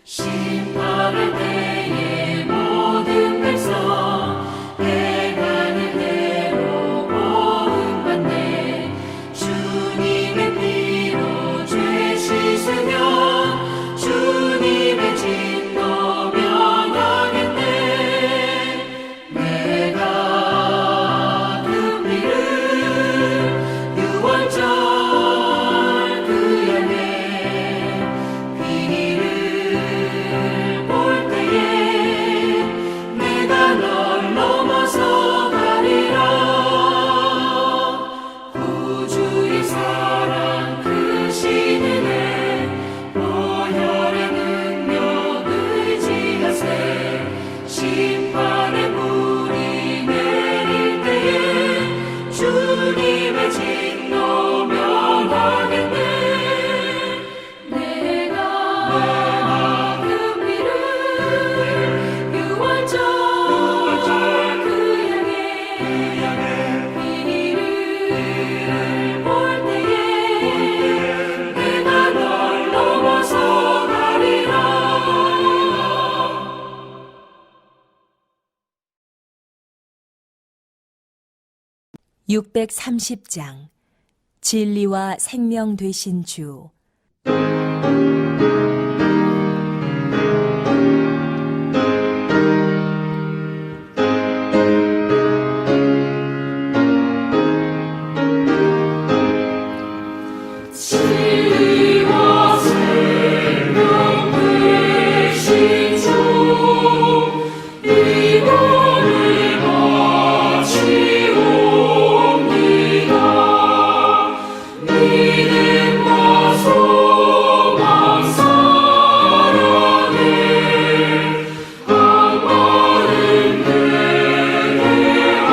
심판의 때에 모든 백성 행하는 대로 보응받네. 주님의 피로 죄 씻으면 주님의 진노 면하겠네. 내가 그 피를 유월절 그 양의 피를 볼 때에 내가 널 넘어서 가리라. 구주의 사랑 크신 은혜 보혈의 능력 의지하세. 심판의 불이 내릴 때에 주님의 진노 면하겠네. 내가 그 피를 유월절 그 양의 피를 볼 때에 내가 널 넘어서 가리라. 630장 진리와 생명 되신 주. 진리와 생명 되신 주 이번을 바치옵니다. 믿음과 소망 사랑에 악마는 되게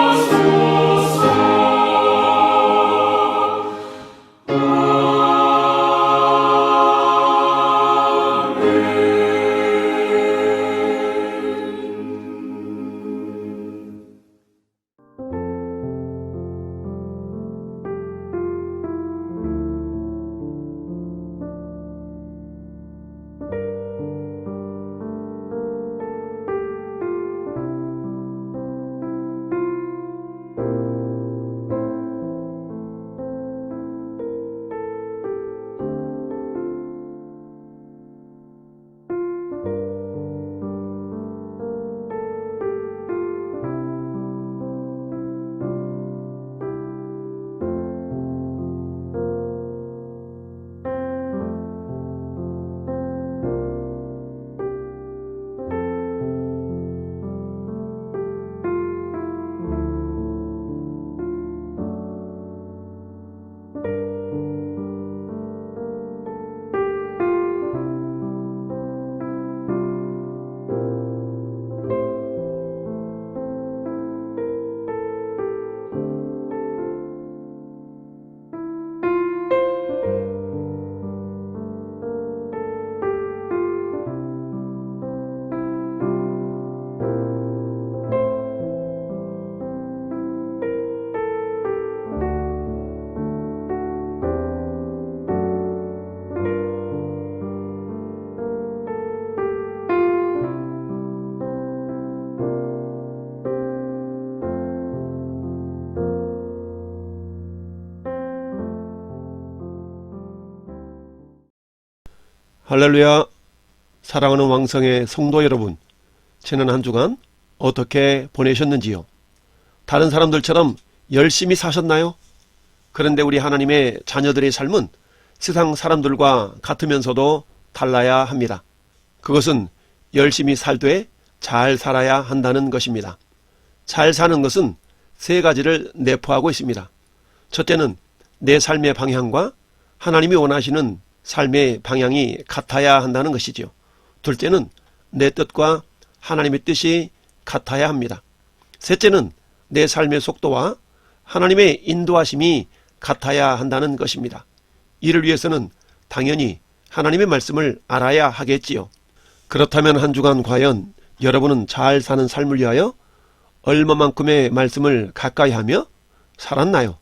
하소서. 할렐루야. 사랑하는 왕성의 성도 여러분, 지난 한 주간 어떻게 보내셨는지요? 다른 사람들처럼 열심히 사셨나요? 그런데 우리 하나님의 자녀들의 삶은 세상 사람들과 같으면서도 달라야 합니다. 그것은 열심히 살되 잘 살아야 한다는 것입니다. 잘 사는 것은 세 가지를 내포하고 있습니다. 첫째는 내 삶의 방향과 하나님이 원하시는 삶의 방향이 같아야 한다는 것이죠. 둘째는 내 뜻과 하나님의 뜻이 같아야 합니다. 셋째는 내 삶의 속도와 하나님의 인도하심이 같아야 한다는 것입니다. 이를 위해서는 당연히 하나님의 말씀을 알아야 하겠지요. 그렇다면 한 주간 과연 여러분은 잘 사는 삶을 위하여 얼마만큼의 말씀을 가까이 하며 살았나요?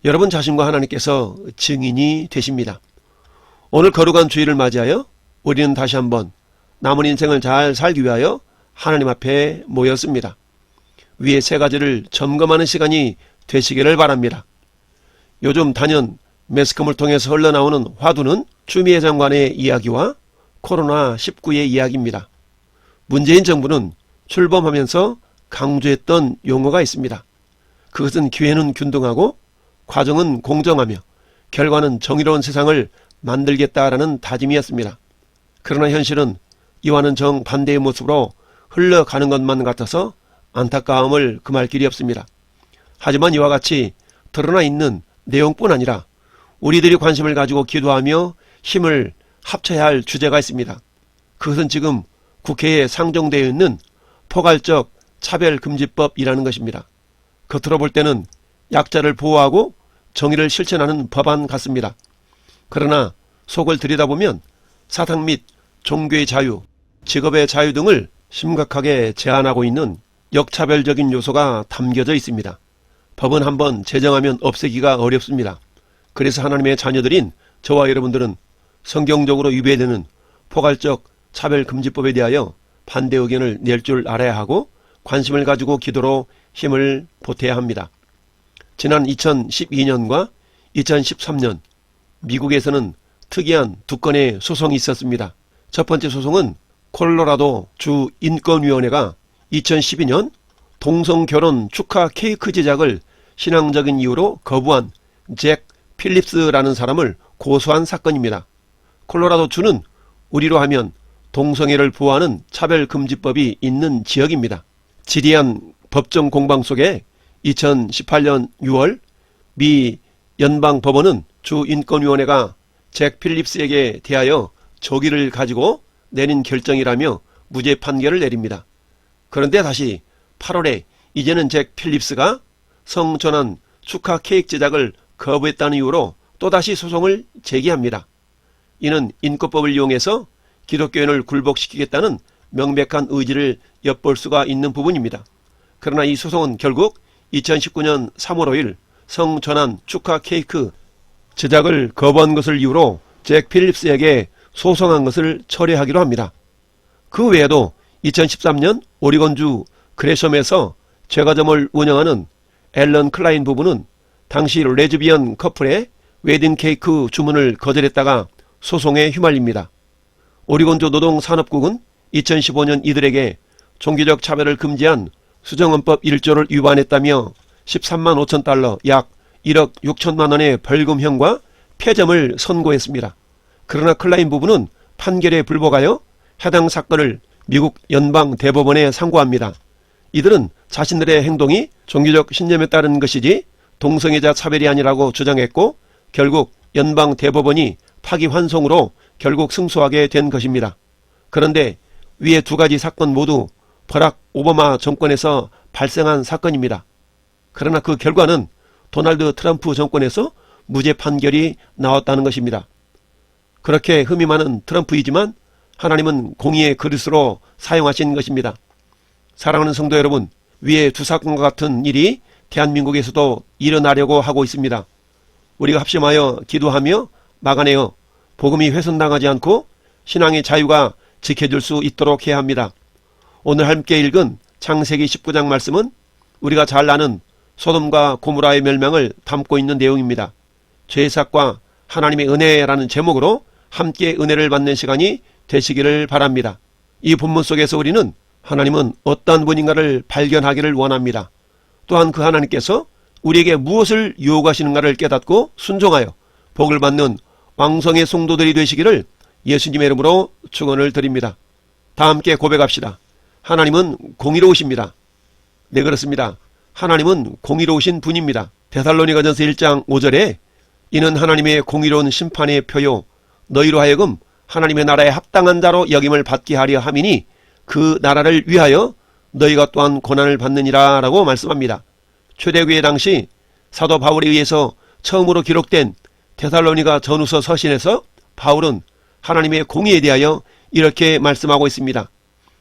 여러분 자신과 하나님께서 증인이 되십니다. 오늘 거룩한 주일을 맞이하여 우리는 다시 한번 남은 인생을 잘 살기 위하여 하나님 앞에 모였습니다. 위에 세 가지를 점검하는 시간이 되시기를 바랍니다. 요즘 단연 매스컴을 통해서 흘러나오는 화두는 추미애 장관의 이야기와 코로나19의 이야기입니다. 문재인 정부는 출범하면서 강조했던 용어가 있습니다. 그것은 기회는 균등하고 과정은 공정하며 결과는 정의로운 세상을 만들겠다라는 다짐이었습니다. 그러나 현실은 이와는 정반대의 모습으로 흘러가는 것만 같아서 안타까움을 금할 길이 없습니다. 하지만 이와 같이 드러나 있는 내용뿐 아니라 우리들이 관심을 가지고 기도하며 힘을 합쳐야 할 주제가 있습니다. 그것은 지금 국회에 상정되어 있는 포괄적 차별금지법이라는 것입니다. 겉으로 볼 때는 약자를 보호하고 정의를 실천하는 법안 같습니다. 그러나 속을 들여다보면 사상 및 종교의 자유, 직업의 자유 등을 심각하게 제한하고 있는 역차별적인 요소가 담겨져 있습니다. 법은 한번 제정하면 없애기가 어렵습니다. 그래서 하나님의 자녀들인 저와 여러분들은 성경적으로 위배되는 포괄적 차별금지법에 대하여 반대 의견을 낼 줄 알아야 하고 관심을 가지고 기도로 힘을 보태야 합니다. 지난 2012년과 2013년 미국에서는 특이한 두 건의 소송이 있었습니다. 첫 번째 소송은 콜로라도 주 인권위원회가 2012년 동성결혼 축하 케이크 제작을 신앙적인 이유로 거부한 잭 필립스라는 사람을 고소한 사건입니다. 콜로라도 주는 우리로 하면 동성애를 보호하는 차별금지법이 있는 지역입니다. 지리한 법정 공방 속에 2018년 6월 미 연방법원은 주 인권위원회가 잭 필립스에게 대하여 조기를 가지고 내린 결정이라며 무죄 판결을 내립니다. 그런데 다시 8월에 이제는 잭 필립스가 성전환 축하 케이크 제작을 거부했다는 이유로 또다시 소송을 제기합니다. 이는 인권법을 이용해서 기독교인을 굴복시키겠다는 명백한 의지를 엿볼 수가 있는 부분입니다. 그러나 이 소송은 결국 2019년 3월 5일 성전환 축하 케이크 제작을 거부한 것을 이유로 잭 필립스에게 소송한 것을 철회하기로 합니다. 그 외에도 2013년 오리건주 그레섬에서 제과점을 운영하는 앨런 클라인 부부는 당시 레즈비언 커플의 웨딩 케이크 주문을 거절했다가 소송에 휘말립니다. 오리건주 노동산업국은 2015년 이들에게 종교적 차별을 금지한 수정헌법 1조를 위반했다며 13만 5천 달러 약 1억 6천만 원의 벌금형과 폐점을 선고했습니다. 그러나 클라인 부부는 판결에 불복하여 해당 사건을 미국 연방대법원에 상고합니다. 이들은 자신들의 행동이 종교적 신념에 따른 것이지 동성애자 차별이 아니라고 주장했고 결국 연방대법원이 파기환송으로 결국 승소하게 된 것입니다. 그런데 위의 두 가지 사건 모두 버락 오바마 정권에서 발생한 사건입니다. 그러나 그 결과는 도널드 트럼프 정권에서 무죄 판결이 나왔다는 것입니다. 그렇게 흠이 많은 트럼프이지만 하나님은 공의의 그릇으로 사용하신 것입니다. 사랑하는 성도 여러분, 위의 두 사건과 같은 일이 대한민국에서도 일어나려고 하고 있습니다. 우리가 합심하여 기도하며 막아내어 복음이 훼손당하지 않고 신앙의 자유가 지켜질 수 있도록 해야 합니다. 오늘 함께 읽은 창세기 19장 말씀은 우리가 잘 아는 소돔과 고모라의 멸망을 담고 있는 내용입니다. 죄삭과 하나님의 은혜라는 제목으로 함께 은혜를 받는 시간이 되시기를 바랍니다. 이 본문 속에서 우리는 하나님은 어떤 분인가를 발견하기를 원합니다. 또한 그 하나님께서 우리에게 무엇을 요구하시는가를 깨닫고 순종하여 복을 받는 왕성의 성도들이 되시기를 예수님의 이름으로 축원을 드립니다. 다 함께 고백합시다. 하나님은 공의로우십니다. 네, 그렇습니다. 하나님은 공의로우신 분입니다. 데살로니가전서 1장 5절에 이는 하나님의 공의로운 심판의 표요 너희로 하여금 하나님의 나라에 합당한 자로 여김을 받게 하려 함이니 그 나라를 위하여 너희가 또한 고난을 받느니라 라고 말씀합니다. 초대교회 당시 사도 바울에 의해서 처음으로 기록된 데살로니가 전후서 서신에서 바울은 하나님의 공의에 대하여 이렇게 말씀하고 있습니다.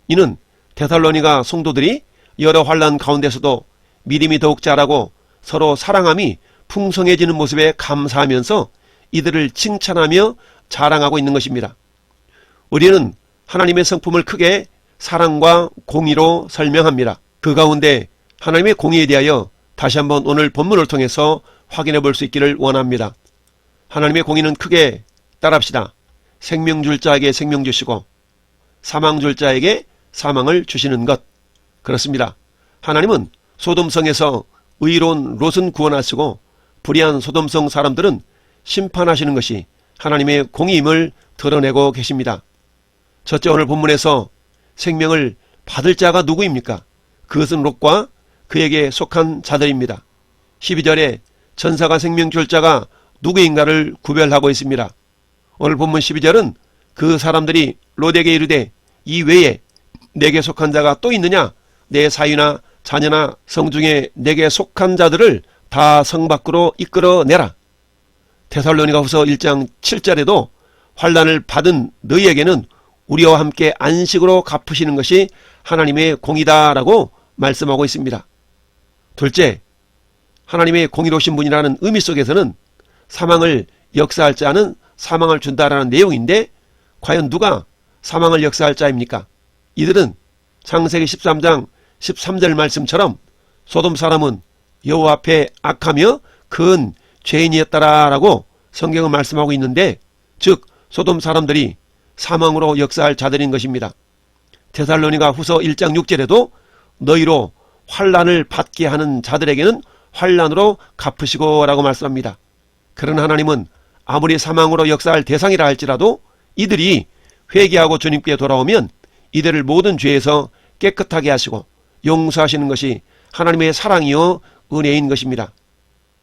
이는 데살로니가 성도들이 여러 환난 가운데서도 믿음이 더욱 자라고 서로 사랑함이 풍성해지는 모습에 감사하면서 이들을 칭찬하며 자랑하고 있는 것입니다. 우리는 하나님의 성품을 크게 사랑과 공의로 설명합니다. 그 가운데 하나님의 공의에 대하여 다시 한번 오늘 본문을 통해서 확인해 볼 수 있기를 원합니다. 하나님의 공의는 크게 따라합시다. 생명 줄 자에게 생명 주시고 사망 줄 자에게 사망을 주시는 것. 그렇습니다. 하나님은 소돔성에서 의로운 롯은 구원하시고 불의한 소돔성 사람들은 심판하시는 것이 하나님의 공의임을 드러내고 계십니다. 첫째, 오늘 본문에서 생명을 받을 자가 누구입니까? 그것은 롯과 그에게 속한 자들입니다. 12절에 천사가 생명 줄 자가 누구인가를 구별하고 있습니다. 오늘 본문 12절은 그 사람들이 롯에게 이르되 이 외에 내게 속한 자가 또 있느냐? 내 사위나 자녀나 성 중에 내게 속한 자들을 다 성 밖으로 이끌어내라. 데살로니가후서 1장 7절에도 환난을 받은 너희에게는 우리와 함께 안식으로 갚으시는 것이 하나님의 공의다라고 말씀하고 있습니다. 둘째, 하나님의 공의로우신 분이라는 의미 속에서는 사망을 역사할 자는 사망을 준다라는 내용인데 과연 누가 사망을 역사할 자입니까? 이들은 창세기 13장 13절 말씀처럼 소돔 사람은 여호와 앞에 악하며 큰 죄인이었다라고 성경은 말씀하고 있는데 즉 소돔 사람들이 사망으로 역사할 자들인 것입니다. 데살로니가 후서 1장 6절에도 너희로 환난을 받게 하는 자들에게는 환난으로 갚으시고 라고 말씀합니다. 그런 하나님은 아무리 사망으로 역사할 대상이라 할지라도 이들이 회개하고 주님께 돌아오면 이들을 모든 죄에서 깨끗하게 하시고 용서하시는 것이 하나님의 사랑이요 은혜인 것입니다.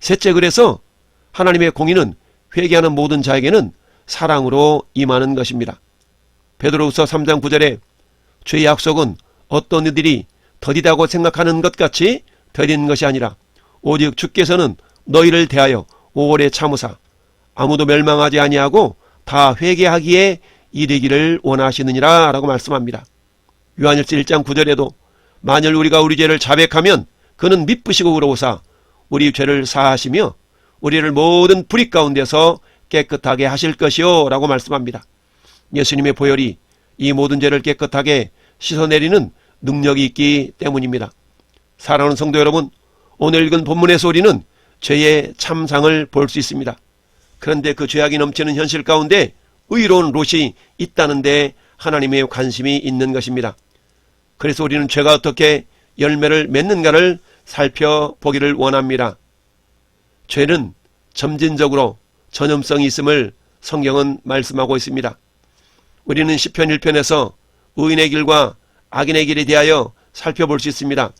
셋째, 그래서 하나님의 공의는 회개하는 모든 자에게는 사랑으로 임하는 것입니다. 베드로후서 3장 9절에 죄의 약속은 어떤 이들이 더디다고 생각하는 것 같이 더딘 것이 아니라 오직 주께서는 너희를 대하여 오래 참으사 아무도 멸망하지 아니하고 다 회개하기에 이르기를 원하시느니라 라고 말씀합니다. 요한일서 1장 9절에도 만일 우리가 우리 죄를 자백하면 그는 미쁘시고 의로우사 우리 죄를 사하시며 우리를 모든 불의 가운데서 깨끗하게 하실 것이요 라고 말씀합니다. 예수님의 보혈이 이 모든 죄를 깨끗하게 씻어내리는 능력이 있기 때문입니다. 사랑하는 성도 여러분, 오늘 읽은 본문에서 우리는 죄의 참상을 볼 수 있습니다. 그런데 그 죄악이 넘치는 현실 가운데 의로운 롯이 있다는데 하나님의 관심이 있는 것입니다. 그래서 우리는 죄가 어떻게 열매를 맺는가를 살펴보기를 원합니다. 죄는 점진적으로 전염성이 있음을 성경은 말씀하고 있습니다. 우리는 시편 1편에서 의인의 길과 악인의 길에 대하여 살펴볼 수 있습니다.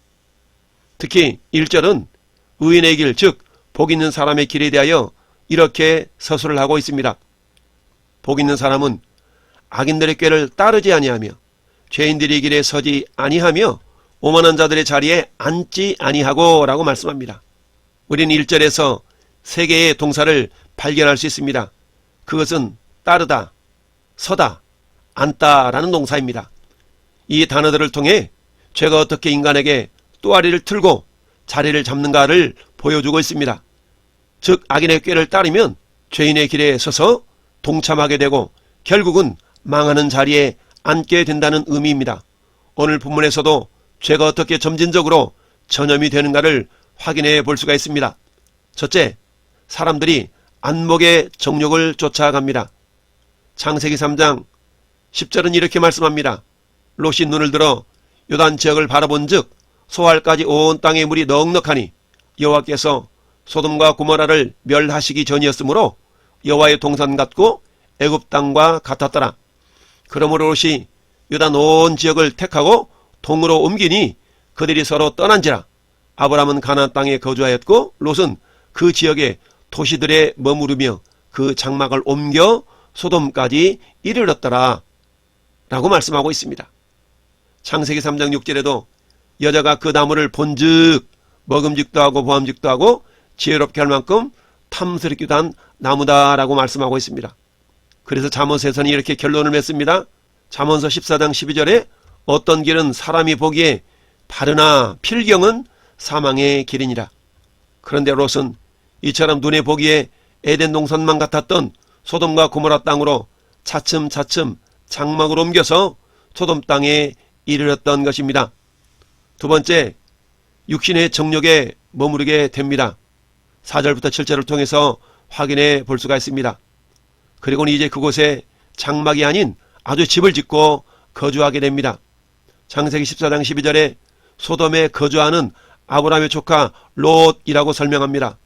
특히 1절은 의인의 길, 즉 복 있는 사람의 길에 대하여 이렇게 서술을 하고 있습니다. 복 있는 사람은 악인들의 꾀를 따르지 아니하며 죄인들의 길에 서지 아니하며 오만한 자들의 자리에 앉지 아니하고 라고 말씀합니다. 우리는 1절에서 세 개의 동사를 발견할 수 있습니다. 그것은 따르다, 서다, 앉다라는 동사입니다. 이 단어들을 통해 죄가 어떻게 인간에게 또아리를 틀고 자리를 잡는가를 보여주고 있습니다. 즉 악인의 꾀를 따르면 죄인의 길에 서서 동참하게 되고 결국은 망하는 자리에 앉게 된다는 의미입니다. 오늘 본문에서도 죄가 어떻게 점진적으로 전염이 되는가를 확인해 볼 수가 있습니다. 첫째, 사람들이 안목의 정욕을 쫓아갑니다. 창세기 3장 10절은 이렇게 말씀합니다. 롯이 눈을 들어 요단 지역을 바라본 즉 소알까지 온 땅에 물이 넉넉하니 여호와께서 소돔과 고모라를 멸하시기 전이었으므로 여호와의 동산 같고 애굽 땅과 같았더라. 그러므로 롯이 요단 온 지역을 택하고 동으로 옮기니 그들이 서로 떠난지라. 아브람은 가나안 땅에 거주하였고 롯은 그 지역의 도시들에 머무르며 그 장막을 옮겨 소돔까지 이르렀더라 라고 말씀하고 있습니다. 창세기 3장 6절에도 여자가 그 나무를 본즉 먹음직도 하고 보암직도 하고 지혜롭게 할 만큼 탐스럽기도 한 나무다라고 말씀하고 있습니다. 그래서 잠언서에서는 이렇게 결론을 맺습니다. 잠언서 14장 12절에 어떤 길은 사람이 보기에 바르나 필경은 사망의 길이니라. 그런데 롯은 이처럼 눈에 보기에 에덴 동산만 같았던 소돔과 고모라 땅으로 차츰차츰 장막으로 옮겨서 소돔 땅에 이르렀던 것입니다. 두 번째, 육신의 정욕에 머무르게 됩니다. 4절부터 7절을 통해서 확인해 볼 수가 있습니다. 그리고는 이제 그곳에 장막이 아닌 아주 집을 짓고 거주하게 됩니다. 창세기 14장 12절에 소돔에 거주하는 아브라함의 조카 롯이라고 설명합니다.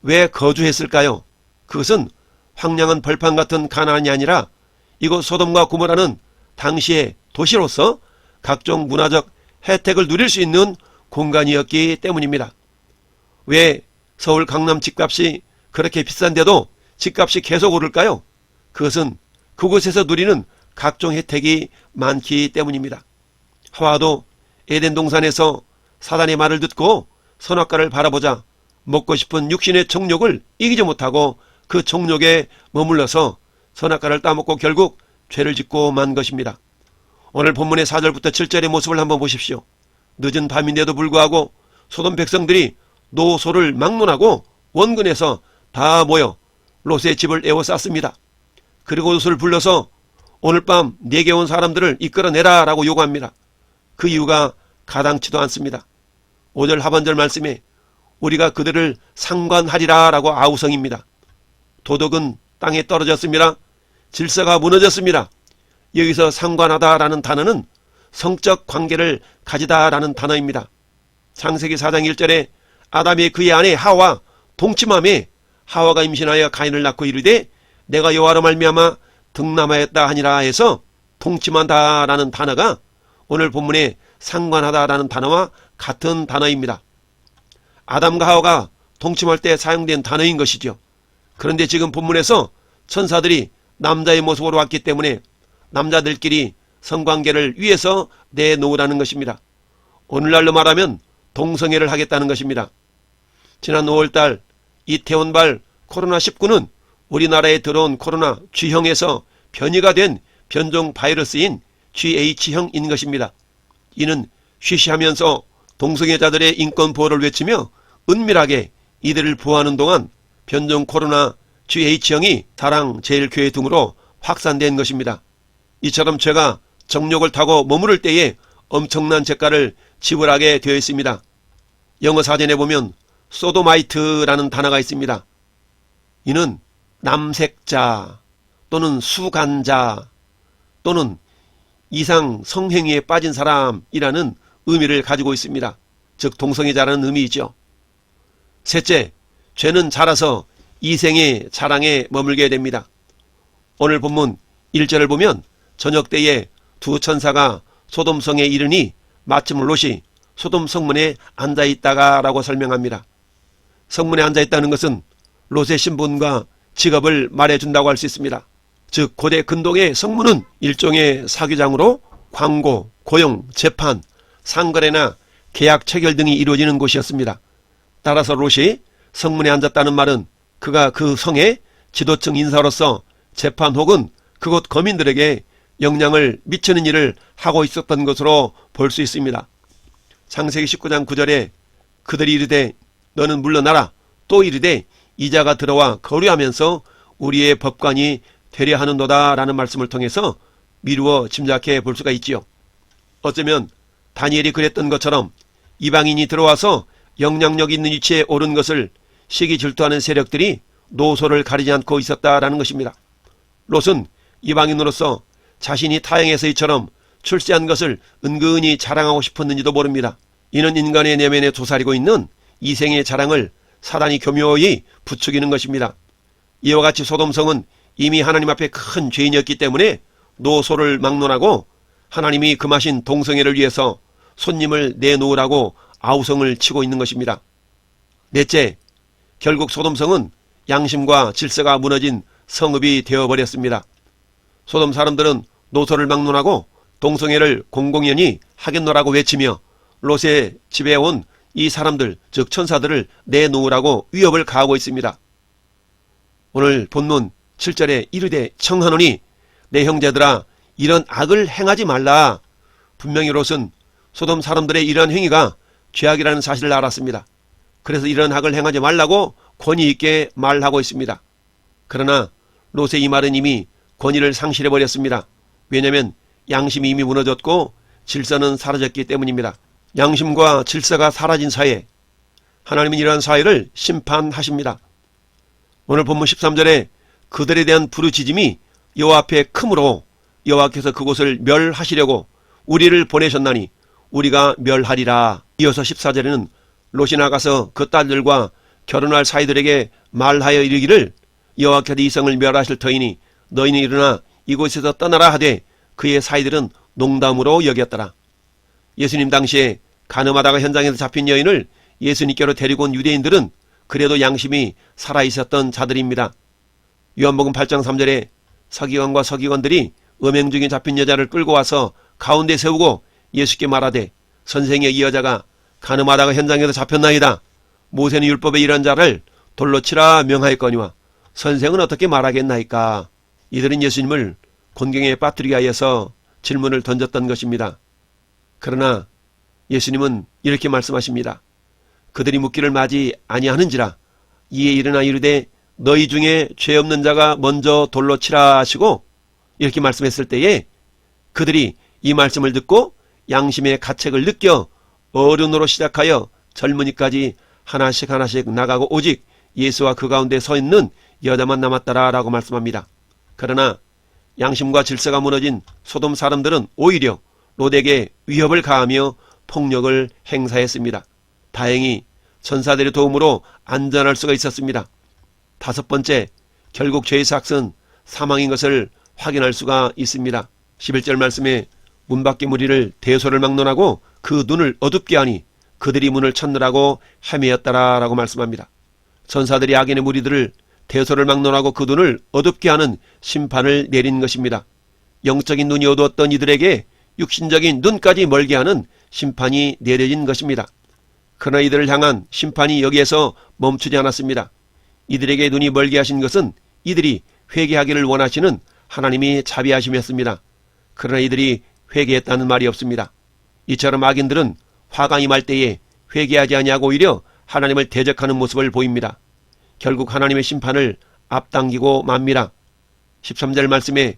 왜 거주했을까요? 그것은 황량한 벌판 같은 가나안이 아니라 이곳 소돔과 고모라는 당시의 도시로서 각종 문화적 혜택을 누릴 수 있는 공간이었기 때문입니다. 왜 서울 강남 집값이 그렇게 비싼데도 집값이 계속 오를까요? 그것은 그곳에서 누리는 각종 혜택이 많기 때문입니다. 하와도 에덴 동산에서 사단의 말을 듣고 선악과를 바라보자 먹고 싶은 육신의 정욕을 이기지 못하고 그 정욕에 머물러서 선악과를 따먹고 결국 죄를 짓고 만 것입니다. 오늘 본문의 4절부터 7절의 모습을 한번 보십시오. 늦은 밤인데도 불구하고 소돔 백성들이 노소를 막론하고 원근에서 다 모여 롯의 집을 에워쌌습니다. 그리고 롯을 불러서 오늘 밤 내게 온 사람들을 이끌어내라 라고 요구합니다. 그 이유가 가당치도 않습니다. 5절 하반절 말씀에 우리가 그들을 상관하리라 라고 아우성입니다. 도덕은 땅에 떨어졌습니다. 질서가 무너졌습니다. 여기서 상관하다라는 단어는 성적 관계를 가지다라는 단어입니다. 창세기 4장 1절에 아담이 그의 아내 하와 동침함에 하와가 임신하여 가인을 낳고 이르되 내가 여호와로 말미암아 등남하였다 하니라 해서 동침한다라는 단어가 오늘 본문에 상관하다라는 단어와 같은 단어입니다. 아담과 하와가 동침할 때 사용된 단어인 것이죠. 그런데 지금 본문에서 천사들이 남자의 모습으로 왔기 때문에 남자들끼리 성관계를 위해서 내놓으라는 것입니다. 오늘날로 말하면 동성애를 하겠다는 것입니다. 지난 5월달 이태원발 코로나19는 우리나라에 들어온 코로나 G형에서 변이가 된 변종 바이러스인 GH형인 것입니다. 이는 쉬쉬하면서 동성애자들의 인권 보호를 외치며 은밀하게 이들을 보호하는 동안 변종 코로나 GH형이 사랑제일교회 등으로 확산된 것입니다. 이처럼 죄가 정욕을 타고 머무를 때에 엄청난 죄가를 지불하게 되어 있습니다. 영어 사전에 보면 소도마이트라는 단어가 있습니다. 이는 남색자 또는 수간자 또는 이상 성행위에 빠진 사람이라는 의미를 가지고 있습니다. 즉 동성애자라는 의미이죠. 셋째, 죄는 자라서 이생의 자랑에 머물게 됩니다. 오늘 본문 1절을 보면 저녁 때에 두 천사가 소돔성에 이르니 마침 롯이 소돔 성문에 앉아있다가 라고 설명합니다. 성문에 앉아있다는 것은 롯의 신분과 직업을 말해준다고 할 수 있습니다. 즉 고대 근동의 성문은 일종의 사규장으로 광고, 고용, 재판, 상거래나 계약 체결 등이 이루어지는 곳이었습니다. 따라서 롯이 성문에 앉았다는 말은 그가 그 성의 지도층 인사로서 재판 혹은 그곳 거민들에게 영향을 미치는 일을 하고 있었던 것으로 볼 수 있습니다. 창세기 19장 9절에 그들이 이르되 너는 물러나라 또 이르되 이자가 들어와 거류하면서 우리의 법관이 되려 하는도다 라는 말씀을 통해서 미루어 짐작해 볼 수가 있지요. 어쩌면 다니엘이 그랬던 것처럼 이방인이 들어와서 영향력 있는 위치에 오른 것을 시기 질투하는 세력들이 노소를 가리지 않고 있었다라는 것입니다. 롯은 이방인으로서 자신이 타향에서 이처럼 출세한 것을 은근히 자랑하고 싶었는지도 모릅니다. 이는 인간의 내면에 도사리고 있는 이생의 자랑을 사단이 교묘히 부추기는 것입니다. 이와 같이 소돔성은 이미 하나님 앞에 큰 죄인이었기 때문에 노소를 막론하고 하나님이 금하신 동성애를 위해서 손님을 내놓으라고 아우성을 치고 있는 것입니다. 넷째, 결국 소돔성은 양심과 질서가 무너진 성읍이 되어버렸습니다. 소돔 사람들은 노소를 막론하고 동성애를 공공연히 하겠노라고 외치며 롯의 집에 온 이 사람들 즉 천사들을 내놓으라고 위협을 가하고 있습니다. 오늘 본문 7절에 이르되 청하노니 내 형제들아 이런 악을 행하지 말라. 분명히 롯은 소돔 사람들의 이러한 행위가 죄악이라는 사실을 알았습니다. 그래서 이런 악을 행하지 말라고 권위 있게 말하고 있습니다. 그러나 롯의 이 말은 이미 권위를 상실해버렸습니다. 왜냐하면 양심이 이미 무너졌고 질서는 사라졌기 때문입니다. 양심과 질서가 사라진 사회, 하나님은 이러한 사회를 심판하십니다. 오늘 본문 13절에 그들에 대한 부르짖음이 여호와 앞에 크므로 여호와께서 그곳을 멸하시려고 우리를 보내셨나니 우리가 멸하리라. 이어서 14절에는 롯이 나가서 그 딸들과 결혼할 사이들에게 말하여 이르기를 여호와께서 이 성을 멸하실 터이니 너희는 일어나 이곳에서 떠나라 하되 그의 사이들은 농담으로 여겼더라. 예수님 당시에 간음하다가 현장에서 잡힌 여인을 예수님께로 데리고 온 유대인들은 그래도 양심이 살아있었던 자들입니다. 요한복음 8장 3절에 서기관과 서기관들이 음행 중에 잡힌 여자를 끌고 와서 가운데 세우고 예수께 말하되 선생의 이 여자가 간음하다가 현장에서 잡혔나이다. 모세는 율법에 이런 자를 돌로 치라 명하였거니와 선생은 어떻게 말하겠나이까. 이들은 예수님을 곤경에 빠뜨리게 하여서 질문을 던졌던 것입니다. 그러나 예수님은 이렇게 말씀하십니다. 그들이 묻기를 마지 아니하는지라 이에 일어나 이르되 너희 중에 죄 없는 자가 먼저 돌로 치라 하시고 이렇게 말씀했을 때에 그들이 이 말씀을 듣고 양심의 가책을 느껴 어른으로 시작하여 젊은이까지 하나씩 하나씩 나가고 오직 예수와 그 가운데 서 있는 여자만 남았더라 라고 말씀합니다. 그러나 양심과 질서가 무너진 소돔 사람들은 오히려 롯에게 위협을 가하며 폭력을 행사했습니다. 다행히 천사들의 도움으로 안전할 수가 있었습니다. 다섯 번째, 결국 죄의 삭은 사망인 것을 확인할 수가 있습니다. 11절 말씀에 문 밖의 무리를 대소를 막론하고 그 눈을 어둡게 하니 그들이 문을 찾느라고 헤매었더라 라고 말씀합니다. 천사들이 악인의 무리들을 대소를 막론하고 그 눈을 어둡게 하는 심판을 내린 것입니다. 영적인 눈이 어두웠던 이들에게 육신적인 눈까지 멀게 하는 심판이 내려진 것입니다. 그러나 이들을 향한 심판이 여기에서 멈추지 않았습니다. 이들에게 눈이 멀게 하신 것은 이들이 회개하기를 원하시는 하나님이 자비하심이었습니다. 그러나 이들이 회개했다는 말이 없습니다. 이처럼 악인들은 화가 임할 때에 회개하지 아니하고 오히려 하나님을 대적하는 모습을 보입니다. 결국 하나님의 심판을 앞당기고 맙니다. 13절 말씀에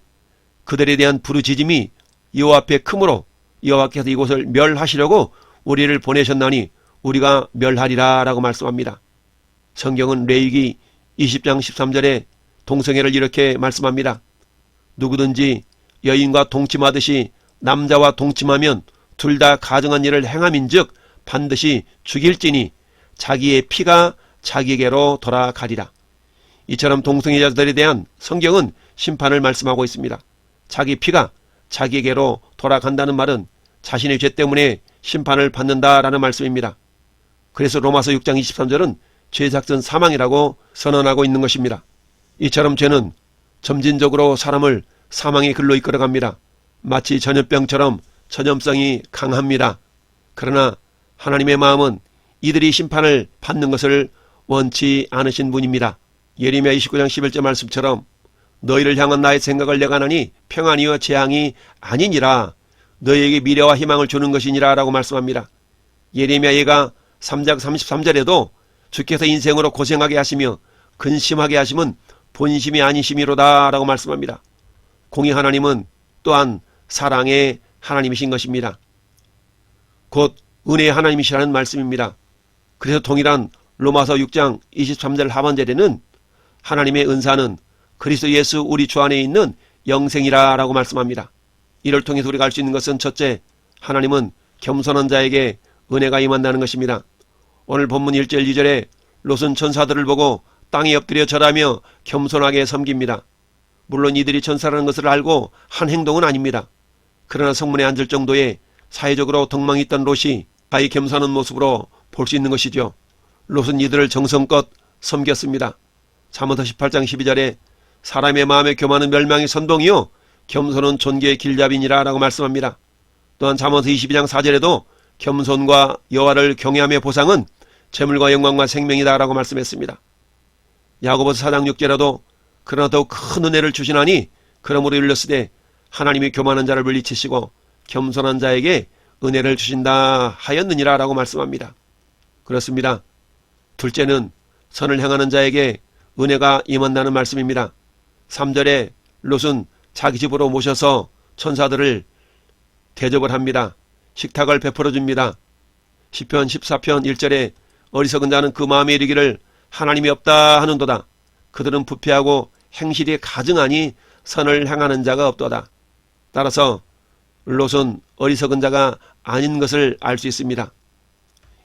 그들에 대한 부르짖음이 여호와 앞에 크므로 여호와께서 이곳을 멸하시려고 우리를 보내셨나니 우리가 멸하리라 라고 말씀합니다. 성경은 레위기 20장 13절에 동성애를 이렇게 말씀합니다. 누구든지 여인과 동침하듯이 남자와 동침하면 둘 다 가증한 일을 행함인즉 반드시 죽일지니 자기의 피가 자기에게로 돌아가리라. 이처럼 동성애자들에 대한 성경은 심판을 말씀하고 있습니다. 자기 피가 자기에게로 돌아간다는 말은 자신의 죄 때문에 심판을 받는다라는 말씀입니다. 그래서 로마서 6장 23절은 죄삭은 사망이라고 선언하고 있는 것입니다. 이처럼 죄는 점진적으로 사람을 사망의 길로 이끌어갑니다. 마치 전염병처럼 전염성이 강합니다. 그러나 하나님의 마음은 이들이 심판을 받는 것을 원치 않으신 분입니다. 예레미야 29장 11절 말씀처럼 너희를 향한 나의 생각을 내가 하나니 평안이요 재앙이 아니니라 너희에게 미래와 희망을 주는 것이니라 라고 말씀합니다. 예레미야 예가 3장 33절에도 주께서 인생으로 고생하게 하시며 근심하게 하심은 본심이 아니심이로다 라고 말씀합니다. 공의 하나님은 또한 사랑의 하나님이신 것입니다. 곧 은혜의 하나님이시라는 말씀입니다. 그래서 동일한 로마서 6장 23절 하반절에는 하나님의 은사는 그리스도 예수 우리 주 안에 있는 영생이라 라고 말씀합니다. 이를 통해서 우리가 알 수 있는 것은 첫째, 하나님은 겸손한 자에게 은혜가 임한다는 것입니다. 오늘 본문 1절 2절에 롯은 천사들을 보고 땅에 엎드려 절하며 겸손하게 섬깁니다. 물론 이들이 천사라는 것을 알고 한 행동은 아닙니다. 그러나 성문에 앉을 정도의 사회적으로 덕망이 있던 롯이 가히 겸손한 모습으로 볼 수 있는 것이죠. 롯은 이들을 정성껏 섬겼습니다. 잠언서 18장 12절에 사람의 마음에 교만은 멸망의 선동이요 겸손은 존귀의 길잡이니라 라고 말씀합니다. 또한 잠언서 22장 4절에도 겸손과 여호와를 경외함의 보상은 재물과 영광과 생명이다 라고 말씀했습니다. 야고보서 4장 6절에도 그러나 더욱 큰 은혜를 주시나니 그러므로 일렀으되 하나님이 교만한 자를 물리치시고 겸손한 자에게 은혜를 주신다 하였느니라 라고 말씀합니다. 그렇습니다. 둘째는 선을 행하는 자에게 은혜가 임한다는 말씀입니다. 3절에 롯은 자기 집으로 모셔서 천사들을 대접을 합니다. 식탁을 베풀어 줍니다. 시편 14편 1절에 어리석은 자는 그 마음에 이르기를 하나님이 없다 하는도다. 그들은 부패하고 행실이 가증하니 선을 행하는 자가 없도다. 따라서 롯은 어리석은 자가 아닌 것을 알 수 있습니다.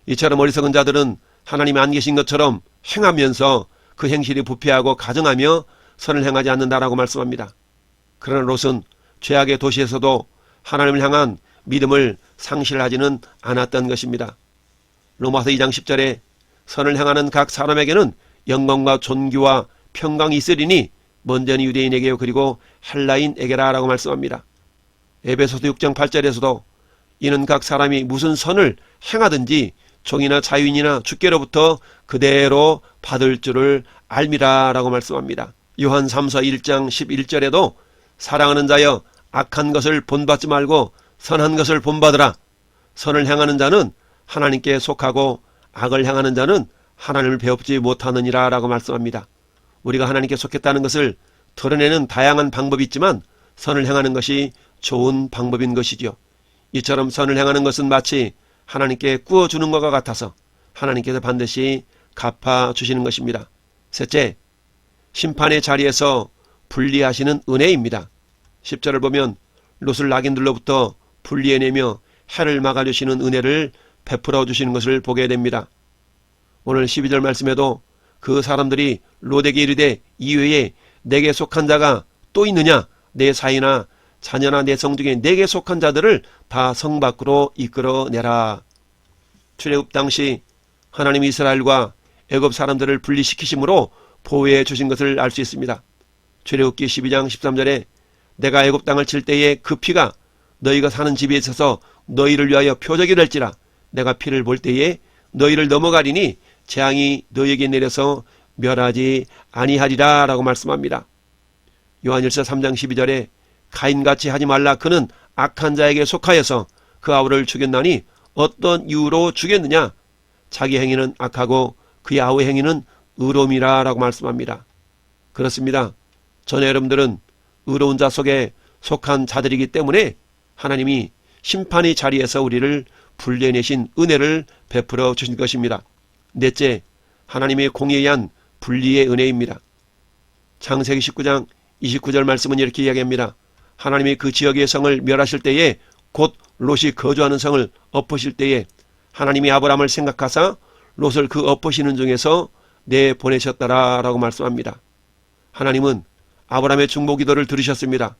이처럼 어리석은 자들은 하나님이 안 계신 것처럼 행하면서 그 행실이 부패하고 가증하며 선을 행하지 않는다라고 말씀합니다. 그러나 롯은 죄악의 도시에서도 하나님을 향한 믿음을 상실하지는 않았던 것입니다. 로마서 2장 10절에 선을 행하는 각 사람에게는 영광과 존귀와 평강이 있으리니 먼저는 유대인에게요 그리고 헬라인에게라 라고 말씀합니다. 에베소서 6장 8절에서도 이는 각 사람이 무슨 선을 행하든지 종이나 자유인이나 주께로부터 그대로 받을 줄을 알미라 라고 말씀합니다. 요한 3서 1장 11절에도 사랑하는 자여 악한 것을 본받지 말고 선한 것을 본받으라. 선을 행하는 자는 하나님께 속하고 악을 행하는 자는 하나님을 배웁지 못하느니라 라고 말씀합니다. 우리가 하나님께 속했다는 것을 드러내는 다양한 방법이 있지만 선을 행하는 것이 좋은 방법인 것이죠. 이처럼 선을 행하는 것은 마치 하나님께 구워주는 것과 같아서 하나님께서 반드시 갚아주시는 것입니다. 셋째, 심판의 자리에서 분리하시는 은혜입니다. 10절을 보면 롯을 낙인들로부터 분리해내며 해를 막아주시는 은혜를 베풀어 주시는 것을 보게 됩니다. 오늘 12절 말씀에도 그 사람들이 롯에게 이르되 이외에 내게 속한 자가 또 있느냐? 내 사이나 자녀나 내 성 중에 내게 속한 자들을 다 성 밖으로 이끌어내라. 출애굽 당시 하나님 이스라엘과 애굽 사람들을 분리시키심으로 보호해 주신 것을 알 수 있습니다. 출애굽기 12장 13절에 내가 애굽 땅을 칠 때에 그 피가 너희가 사는 집에 있어서 너희를 위하여 표적이 될지라. 내가 피를 볼 때에 너희를 넘어가리니 재앙이 너희에게 내려서 멸하지 아니하리라 라고 말씀합니다. 요한일서 3장 12절에 가인같이 하지 말라. 그는 악한 자에게 속하여서 그 아우를 죽였나니 어떤 이유로 죽였느냐? 자기 행위는 악하고 그의 아우의 행위는 의로움이라 라고 말씀합니다. 그렇습니다. 전에 여러분들은 의로운 자 속에 속한 자들이기 때문에 하나님이 심판의 자리에서 우리를 분리해내신 은혜를 베풀어 주신 것입니다. 넷째, 하나님의 공의에 의한 분리의 은혜입니다. 창세기 19장 29절 말씀은 이렇게 이야기합니다. 하나님이 그 지역의 성을 멸하실 때에 곧 롯이 거주하는 성을 엎으실 때에 하나님이 아브라함을 생각하사 롯을 그 엎으시는 중에서 내보내셨더라 라고 말씀합니다. 하나님은 아브라함의 중보 기도를 들으셨습니다.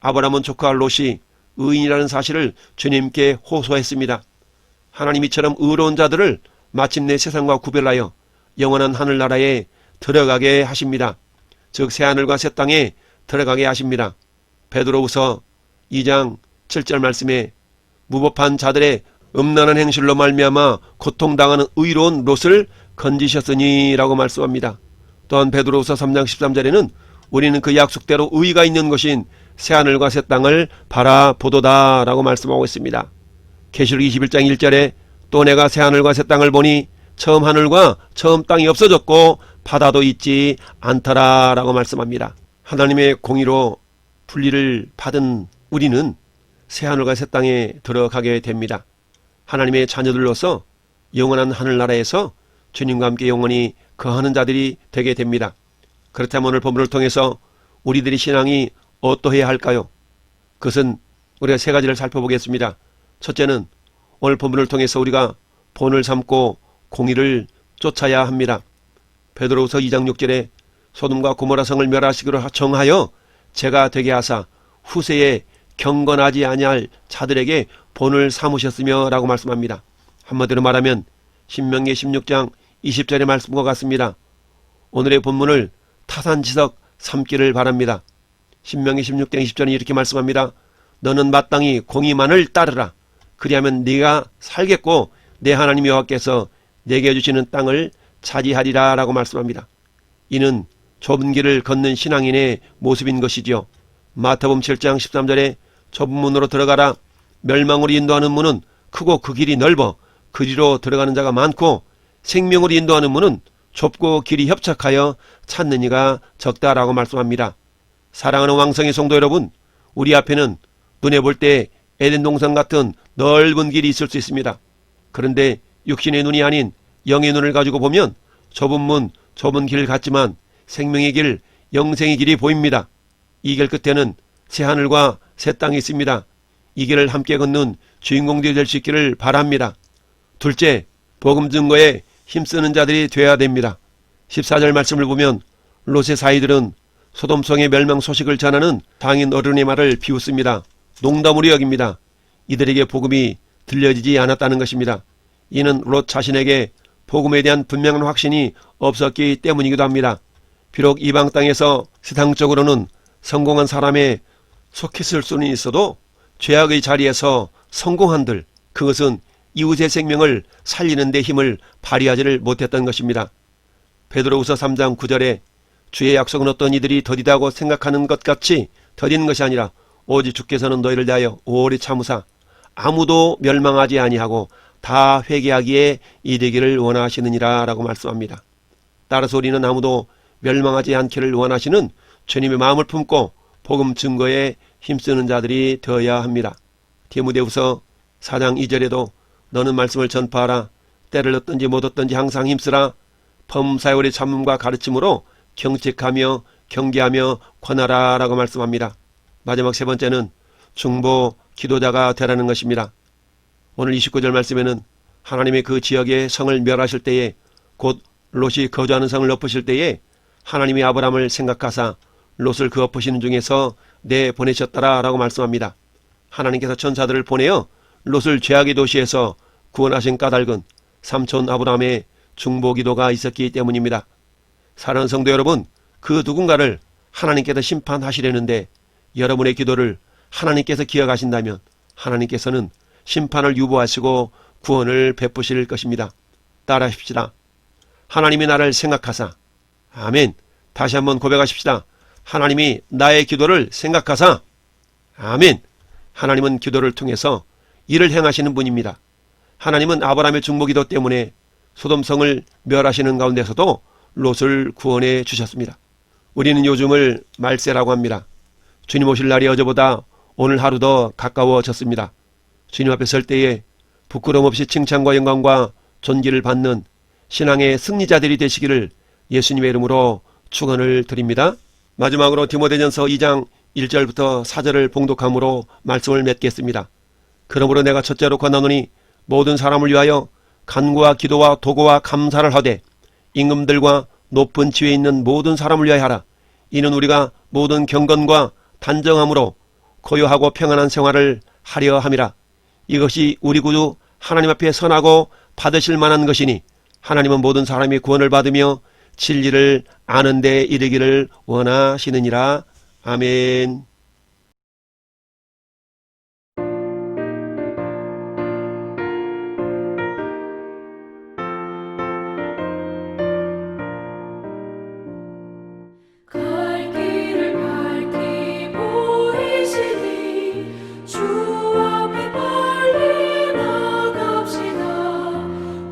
아브라함은 조카 롯이 의인이라는 사실을 주님께 호소했습니다. 하나님 이처럼 의로운 자들을 마침내 세상과 구별하여 영원한 하늘나라에 들어가게 하십니다. 즉 새하늘과 새 땅에 들어가게 하십니다. 베드로후서 2장 7절 말씀에 무법한 자들의 음란한 행실로 말미암아 고통당하는 의로운 롯을 건지셨으니 라고 말씀합니다. 또한 베드로후서 3장 13절에는 우리는 그 약속대로 의의가 있는 것인 새하늘과 새 땅을 바라보도다 라고 말씀하고 있습니다. 계시록 21장 1절에 또 내가 새하늘과 새 땅을 보니 처음 하늘과 처음 땅이 없어졌고 바다도 있지 않더라 라고 말씀합니다. 하나님의 공의로 분리를 받은 우리는 새하늘과 새 땅에 들어가게 됩니다. 하나님의 자녀들로서 영원한 하늘나라에서 주님과 함께 영원히 거하는 자들이 되게 됩니다. 그렇다면 오늘 본문을 통해서 우리들의 신앙이 어떠해야 할까요? 그것은 우리가 세 가지를 살펴보겠습니다. 첫째는 오늘 본문을 통해서 우리가 본을 삼고 공의를 쫓아야 합니다. 베드로후서 2장 6절에 소돔과 고모라 성을 멸하시기로 정하여 제가 되게 하사 후세에 경건하지 아니할 자들에게 본을 삼으셨으며 라고 말씀합니다. 한마디로 말하면 신명기 16장 20절의 말씀과 같습니다. 오늘의 본문을 타산지석 삼기를 바랍니다. 신명기 16장 20절은 이렇게 말씀합니다. 너는 마땅히 공의만을 따르라. 그리하면 네가 살겠고 내 하나님 여호와께서 내게 주시는 땅을 차지하리라 라고 말씀합니다. 이는 좁은 길을 걷는 신앙인의 모습인 것이지요. 마태복음 7장 13절에 좁은 문으로 들어가라. 멸망으로 인도하는 문은 크고 그 길이 넓어 그리로 들어가는 자가 많고 생명으로 인도하는 문은 좁고 길이 협착하여 찾는 이가 적다라고 말씀합니다. 사랑하는 왕성의 성도 여러분, 우리 앞에는 눈에 볼 때 에덴 동산 같은 넓은 길이 있을 수 있습니다. 그런데 육신의 눈이 아닌 영의 눈을 가지고 보면 좁은 문, 좁은 길 같지만 생명의 길, 영생의 길이 보입니다. 이 길 끝에는 새 하늘과 새 땅이 있습니다. 이 길을 함께 걷는 주인공들이 될 수 있기를 바랍니다. 둘째, 복음 증거에 힘쓰는 자들이 되어야 됩니다. 14절 말씀을 보면 롯의 사이들은 소돔성의 멸망 소식을 전하는 장인 어른의 말을 비웃습니다. 농담으로 여깁니다. 이들에게 복음이 들려지지 않았다는 것입니다. 이는 롯 자신에게 복음에 대한 분명한 확신이 없었기 때문이기도 합니다. 비록 이방 땅에서 세상적으로는 성공한 사람에 속했을 수는 있어도 죄악의 자리에서 성공한들, 그것은 이웃의 생명을 살리는 데 힘을 발휘하지를 못했던 것입니다. 베드로후서 3장 9절에 주의 약속은 어떤 이들이 더디다고 생각하는 것 같이 더디는 것이 아니라 오직 주께서는 너희를 대하여 오래 참으사 아무도 멸망하지 아니하고 다 회개하기에 이르기를 원하시느니라 라고 말씀합니다. 따라서 우리는 아무도 멸망하지 않기를 원하시는 주님의 마음을 품고 복음 증거에 힘쓰는 자들이 되어야 합니다. 디모데후서 4장 2절에도 너는 말씀을 전파하라. 때를 얻든지 못 얻든지 항상 힘쓰라. 범사요리 참음과 가르침으로 경책하며 경계하며 권하라 라고 말씀합니다. 마지막 세 번째는 중보 기도자가 되라는 것입니다. 오늘 29절 말씀에는 하나님의 그 지역의 성을 멸하실 때에 곧 롯이 거주하는 성을 엎으실 때에 하나님이 아브라함을 생각하사 롯을 그 엎으시는 중에서 내보내셨더라 라고 말씀합니다. 하나님께서 천사들을 보내어 롯을 죄악의 도시에서 구원하신 까닭은 삼촌 아브라함의 중보기도가 있었기 때문입니다. 사랑하는 성도 여러분, 그 누군가를 하나님께서 심판하시려는데 여러분의 기도를 하나님께서 기억하신다면 하나님께서는 심판을 유보하시고 구원을 베푸실 것입니다. 따라하십시다. 하나님이 나를 생각하사. 아멘. 다시 한번 고백하십시다. 하나님이 나의 기도를 생각하사. 아멘. 하나님은 기도를 통해서 일을 행하시는 분입니다. 하나님은 아브라함의 중보기도 때문에 소돔성을 멸하시는 가운데서도 롯을 구원해 주셨습니다. 우리는 요즘을 말세라고 합니다. 주님 오실 날이 어제보다 오늘 하루 더 가까워졌습니다. 주님 앞에 설 때에 부끄러움 없이 칭찬과 영광과 존귀를 받는 신앙의 승리자들이 되시기를 예수님의 이름으로 축원을 드립니다. 마지막으로 디모데전서 2장 1절부터 4절을 봉독함으로 말씀을 맺겠습니다. 그러므로 내가 첫째로 권하노니 모든 사람을 위하여 간구와 기도와 도구와 감사를 하되 임금들과 높은 지위에 있는 모든 사람을 위하여 하라. 이는 우리가 모든 경건과 단정함으로 고요하고 평안한 생활을 하려 함이라. 이것이 우리 구주 하나님 앞에 선하고 받으실 만한 것이니 하나님은 모든 사람이 구원을 받으며 진리를 아는 데 이르기를 원하시느니라. 아멘. 갈 길을 밝히 보이시니 주 앞에 빨리 나갑시다.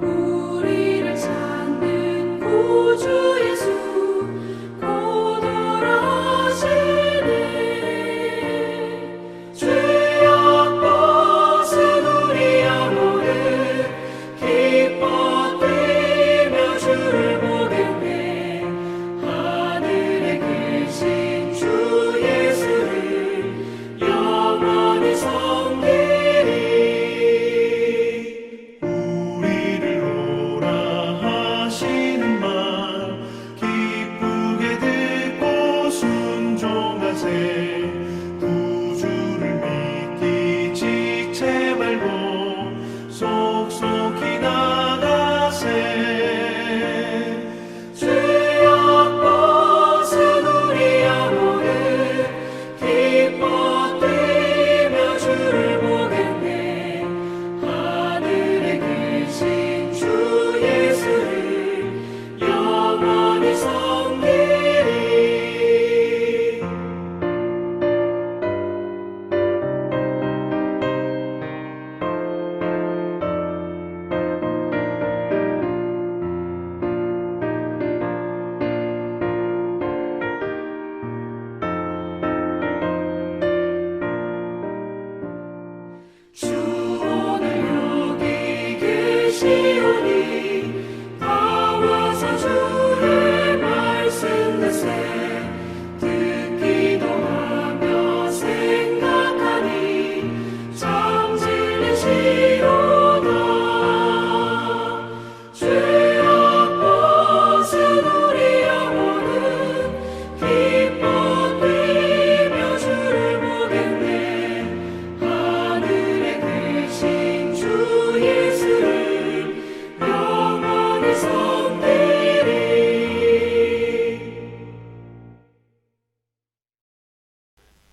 우리를 찾는 구주 예수 곧 오라시네.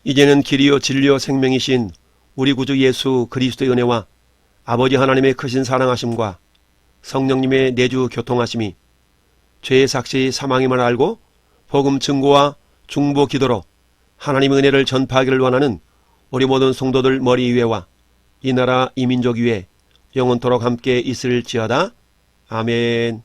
이제는 길이요 진리요 생명이신 우리 구주 예수 그리스도의 은혜와 아버지 하나님의 크신 사랑하심과 성령님의 내주 교통하심이 죄의 삭시 사망임을 알고 복음 증거와 중보 기도로 하나님의 은혜를 전파하기를 원하는 우리 모든 성도들 머리 위에와 이 나라 이 민족 위에 영원토록 함께 있을지어다. 아멘.